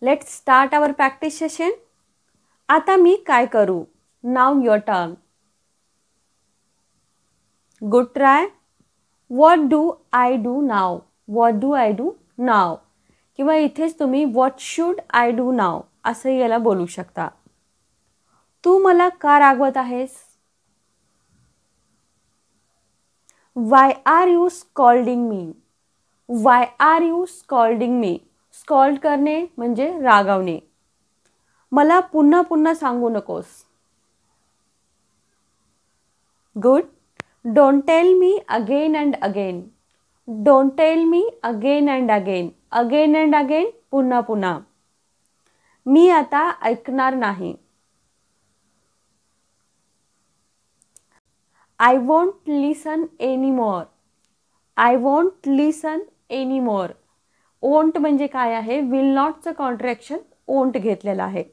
Let's start our practice session. आता मी काय करू? Now your turn. Good try. What do I do now? What do I do now? किंवा इथेच तुम्ही what should I do now असं याला बोलू शकता. तू मला का रागवत आहेस? Why are you scolding me? Why are you scolding me? Scold करणे म्हणजे रागावणे. मला पुन्हा पुन्हा सांगू नकोस. Good. Don't tell me again and again. Don't tell me again and again. Again and again पुन्हा पुन्हा. मी आता ऐकणार नाही. I won't listen anymore. I won't listen anymore. Won't म्हणजे काय आहे? विल नॉटचं कॉन्ट्रॅक्शन वोंट घेतलेलं आहे.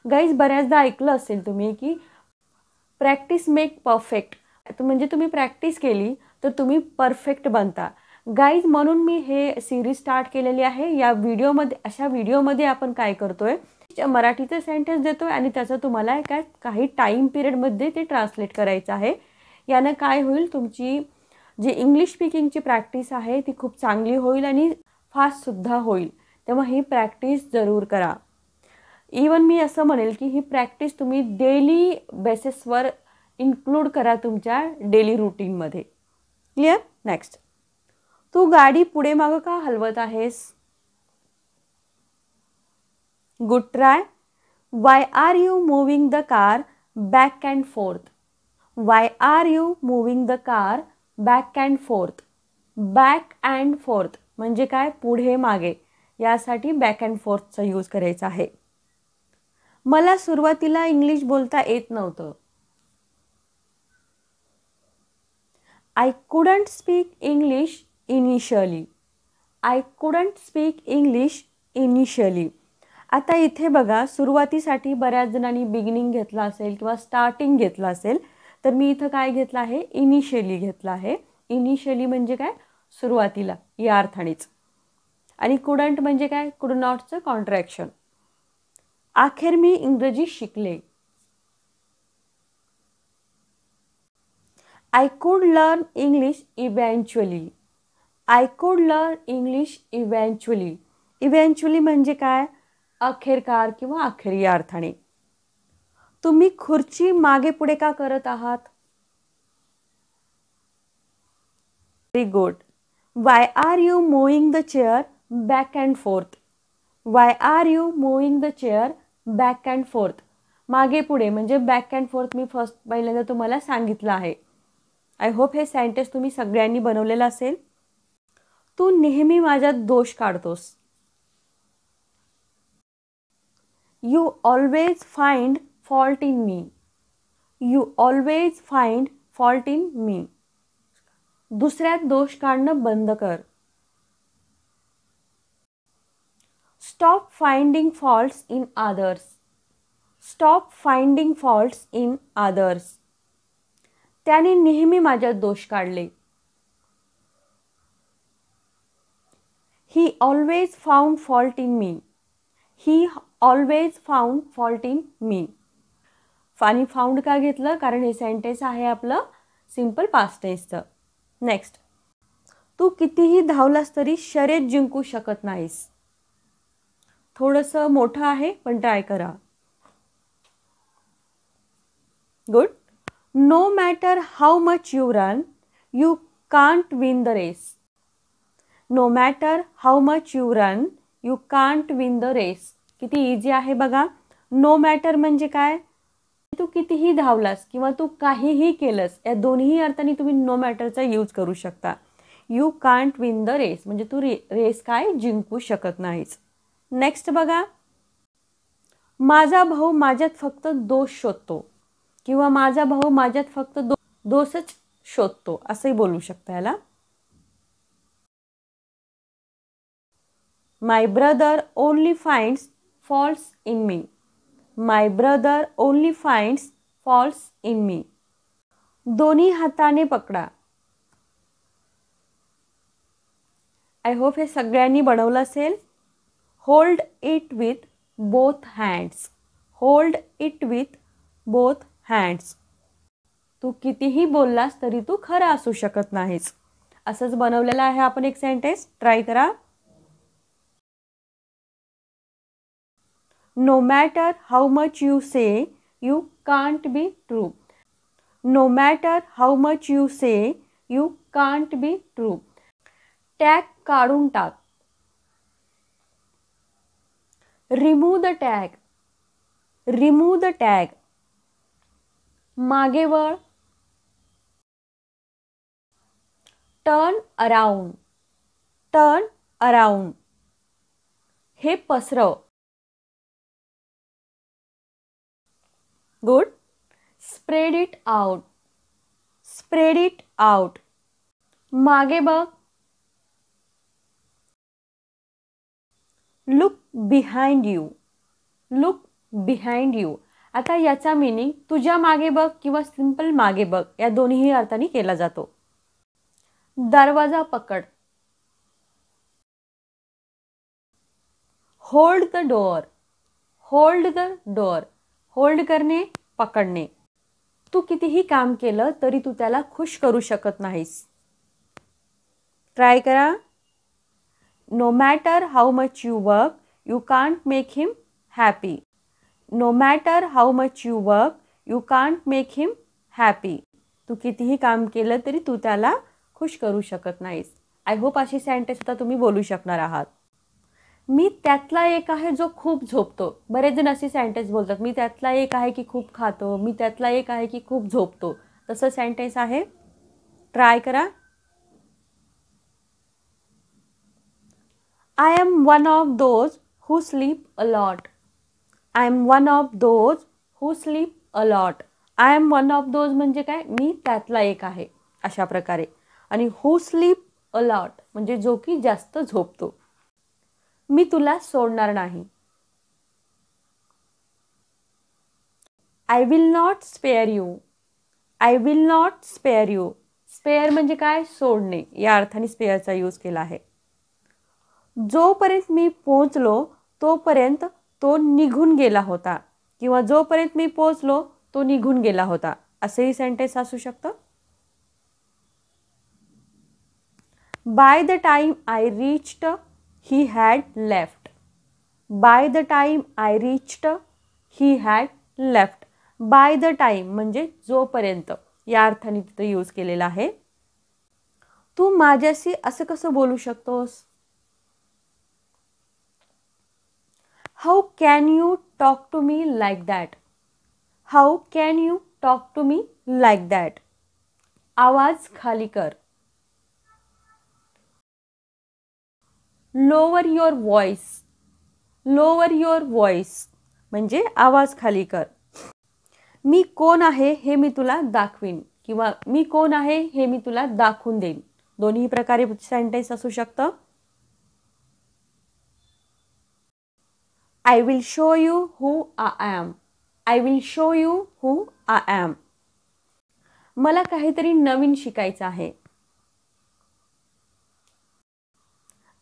गाईज बऱ्याचदा ऐकलं असेल तुम्ही की प्रॅक्टिस मेक परफेक्ट. म्हणजे तुम्ही प्रॅक्टिस केली तर तुम्ही परफेक्ट बनता. गाईज म्हणून मी हे सिरीज स्टार्ट केलेली आहे. या व्हिडिओमध्ये अशा व्हिडिओमध्ये आपण काय करतोय, मराठीचं सेंटेन्स देतोय आणि त्याचं तुम्हाला काही टाईम पिरियडमध्ये ते ट्रान्सलेट करायचं आहे. यानं काय होईल, तुमची जी इंग्लिश स्पीकिंगची प्रॅक्टिस आहे ती खूप चांगली होईल आणि फास्टसुद्धा होईल. तेव्हा ही प्रॅक्टिस जरूर करा. इवन मी असं म्हणेल की ही प्रॅक्टिस तुम्ही डेली बेसिसवर इन्क्लूड करा तुमच्या डेली रूटीनमध्ये. क्लिअर? नेक्स्ट. तू गाडी पुढे मागं का हलवत आहेस? Good try. Why are you moving the car back and forth? Why are you moving the car back and forth? Back and forth म्हणजे काय? पुढे मागे. यासाठी बॅक अँड फोर्थचा यूज करायचा आहे. मला सुरुवातीला इंग्लिश बोलता येत नव्हतं. I couldn't speak English initially. I couldn't speak English initially. आता इथे बघा, सुरुवातीसाठी बऱ्याच जणांनी बिगिनिंग घेतला असेल किंवा स्टार्टिंग घेतला असेल, तर मी इथं काय घेतलं आहे? इनिशियली घेतलं आहे. इनिशियली म्हणजे काय? सुरुवातीला, या अर्थानेच. आणि कुडंट म्हणजे काय? कुड नॉटचं कॉन्ट्रॅक्शन. अखेर मी इंग्रजी शिकले. I could learn English eventually. I could learn English eventually. Eventually म्हणजे काय? अखेरकार किंवा अखेर या अर्थाने. तुम्ही खुर्ची मागे पुढे का करत आहात? Very good. Why are you moving the chair back and forth? Why are you moving the chair back and forth? मागे पुढे म्हणजे बॅक अँड फोर्थ मी फर्स्ट पहिल्यांदा तुम्हाला सांगितलं आहे. आय होप हे सेंटेन्स तुम्ही सगळ्यांनी बनवलेलं असेल. तू नेहमी माझ्यात दोष काढतोस. You always find fault in me. You always find fault in me. दुसऱ्यात दोष काढणं बंद कर. Stop finding faults in others. Stop finding faults in others. त्याने नेहमी माझ्यात दोष काढले. He always found fault in me. He always found fault in me. आणि फाउंड का घेतलं? कारण हे सेंटेन्स आहे आपलं सिंपल पास्ट टेन्सचं. नेक्स्ट. तू कितीही धावलास तरी शर्यत जिंकू शकत नाहीस. थोडंसं मोठं आहे पण ट्राय करा. Good. No matter how much you run you can't win the race. No matter how much you run you can't win the race. किती इझी आहे बघा. नो मॅटर म्हणजे काय? तू कितीही धावलास किंवा तू काहीही केलंस, या दोन्ही अर्थाने तुम्ही नो मॅटरचा यूज करू शकता. You can't win the race म्हणजे तू रेस काय जिंकू शकत नाहीस. नेक्स्ट बघा. माझा भाऊ माझ्यात फक्त दोष शोधतो किंवा माझा भाऊ माझ्यात फक्त दोषच शोधतो असंही बोलू शकता याला. My brother only finds faults in me. My brother only finds faults in me. दोन्ही हाताने पकडा. आय होप हे सगळ्यांनी बनवलं असेल. Hold it with both hands. Hold it with both hands. तू कितीही बोललास तरी तू खरा असू शकत नाहीस. असंच बनवलेलं आहे आपण एक सेंटेन्स. ट्राय करा. No matter how much you say, you can't be true. No matter how much you say, you can't be true. Tag काढून टाक. Remove the tag. Remove the tag. मागे वळ. Turn around. Turn around. हे पसरव. Good. Spread it out. Spread it out. मागे बघ. Look behind you. Look behind you. आता याचा meaning तुझ्या मागे बघ किंवा सिंपल मागे बघ या दोन्ही अर्थाने केला जातो. दरवाजा पकड. Hold the door. Hold the door. Hold करणे, पकडणे. तू कितीही काम केलं तरी तू त्याला खुश करू शकत नाहीस. ट्राय करा. No matter how much you work, you can't make him happy. No matter how much you work, you can't make him happy. तू कितीही काम केलं तरी तू त्याला खुश करू शकत नाहीस. आय होप अशी सेंटेन्स आता तुम्ही बोलू शकणार आहात. मी त्यातला एक आहे जो खूप झोपतो. बरेच जण अशी सेंटेन्स बोलतात. मी त्यातला एक आहे की खूप खातो. मी त्यातला एक आहे की खूप झोपतो. तसं सेंटेन्स आहे. ट्राय करा. I am one of those who sleep a lot. I am one of those who sleep a lot. I am one of those म्हणजे काय? मी त्यातला एक आहे अशा प्रकारे. आणि हू स्लीप अ लॉट म्हणजे जो की जास्त झोपतो. मी तुला सोडणार नाही. I will not spare you. I will not spare you. Spare म्हणजे काय? सोडणे या अर्थाने स्पेअरचा यूज केला आहे. जोपर्यंत मी पोहोचलो तोपर्यंत तो निघून गेला होता किंवा जोपर्यंत मी पोहोचलो तो निघून गेला होता असेही सेंटेन्स असू शकतं. By the time I reached he had left. By the time I reached, he had left. By the time म्हणजे जोपर्यंत या अर्थाने तिथे यूज केलेला आहे. तू माझ्याशी असं कसं बोलू शकतोस? How can you talk to me like that? How can you talk to me like that? आवाज खाली कर. Lower your voice. Lower your voice म्हणजे आवाज खाली कर. मी कोण आहे हे मी तुला दाखवीन किंवा मी कोण आहे हे मी तुला दाखवून देईन. दोन्ही प्रकारे सेंटेन्स असू शकतं. I will show you who I am. I will show you who I am. मला काहीतरी नवीन शिकायचं आहे.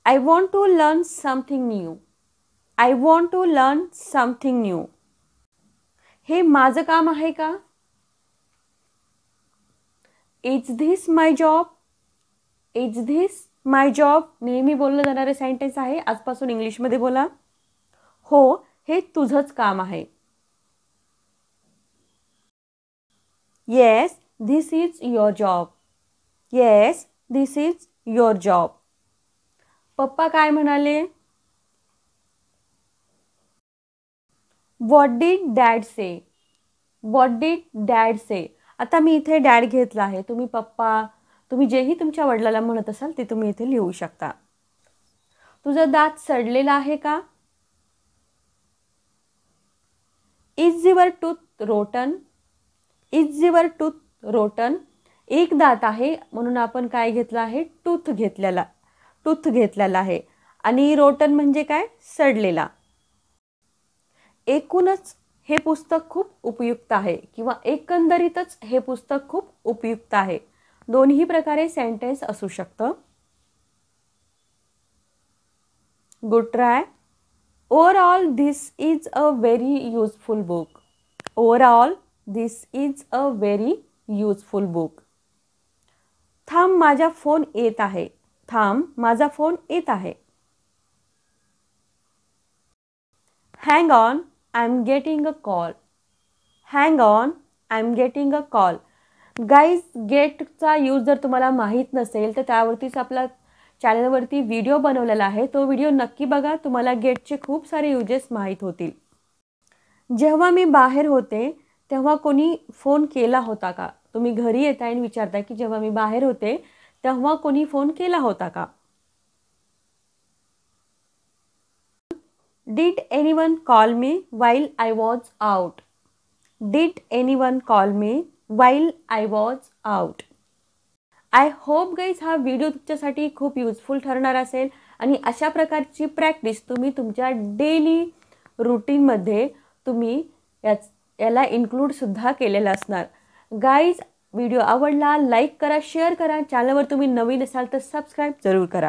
I want to learn something new. I want to learn something new. हे माझं काम आहे का? Is this my job? Is this my job? नेहमी बोललं जाणारे सेंटेन्स आहे. आजपासून इंग्लिशमध्ये बोला. हो, हे तुझंच काम आहे. Yes, this is your job. Yes, this is your job. पप्पा काय म्हणाले? What did dad say? What did dad say? आता मी इथे डॅड घेतला आहे. तुम्ही पप्पा, तुम्ही जेही तुमच्या वडिलाला म्हणत असाल ते तुम्ही इथे लिहू शकता. तुझं दात सडलेला आहे का? Is your tooth rotten? Is your tooth rotten? एक दात आहे म्हणून आपण काय घेतलं आहे? टूथ घेतलेला. टूथ घेतलेला आहे. आणि रोटन म्हणजे काय? सडलेला. एकूणच हे पुस्तक खूप उपयुक्त आहे किंवा एकंदरीतच हे पुस्तक खूप उपयुक्त आहे. दोन्ही प्रकारे सेंटेन्स असू शकतं. Good try. Overall this is a very useful book. Overall this is a very useful book. थांब माझा फोन येत आहे. थांब माझा फोन येत आहे. Hang on I am getting a call. Hang on I am getting a call. Guys, गेटचा use जर तुम्हाला माहीत नसेल तर त्यावरतीच आपला चॅनलवरती व्हिडिओ बनवलेला आहे. तो व्हिडिओ नक्की बघा, तुम्हाला गेटचे खूप सारे यूजेस माहीत होतील. जेव्हा मी बाहेर होते तेव्हा कोणी फोन केला होता का? तुम्ही घरी येताय आणि विचारताय की जेव्हा मी बाहेर होते तेव्हा कोणी फोन केला होता का? Did anyone call me while I was out? Did anyone call me while I was out? I hope guys हा व्हिडिओ तुमच्यासाठी खूप युजफुल ठरणार असेल आणि अशा प्रकारची प्रॅक्टिस तुम्ही तुमच्या डेली रूटीनमध्ये तुम्ही याला इन्क्लूडसुद्धा केलेलं असणार. गाईज, व्हिडिओ आवडला लाईक करा, शेअर करा. चॅनलवर तुम्ही नवीन असाल तर सबस्क्राईब जरूर करा.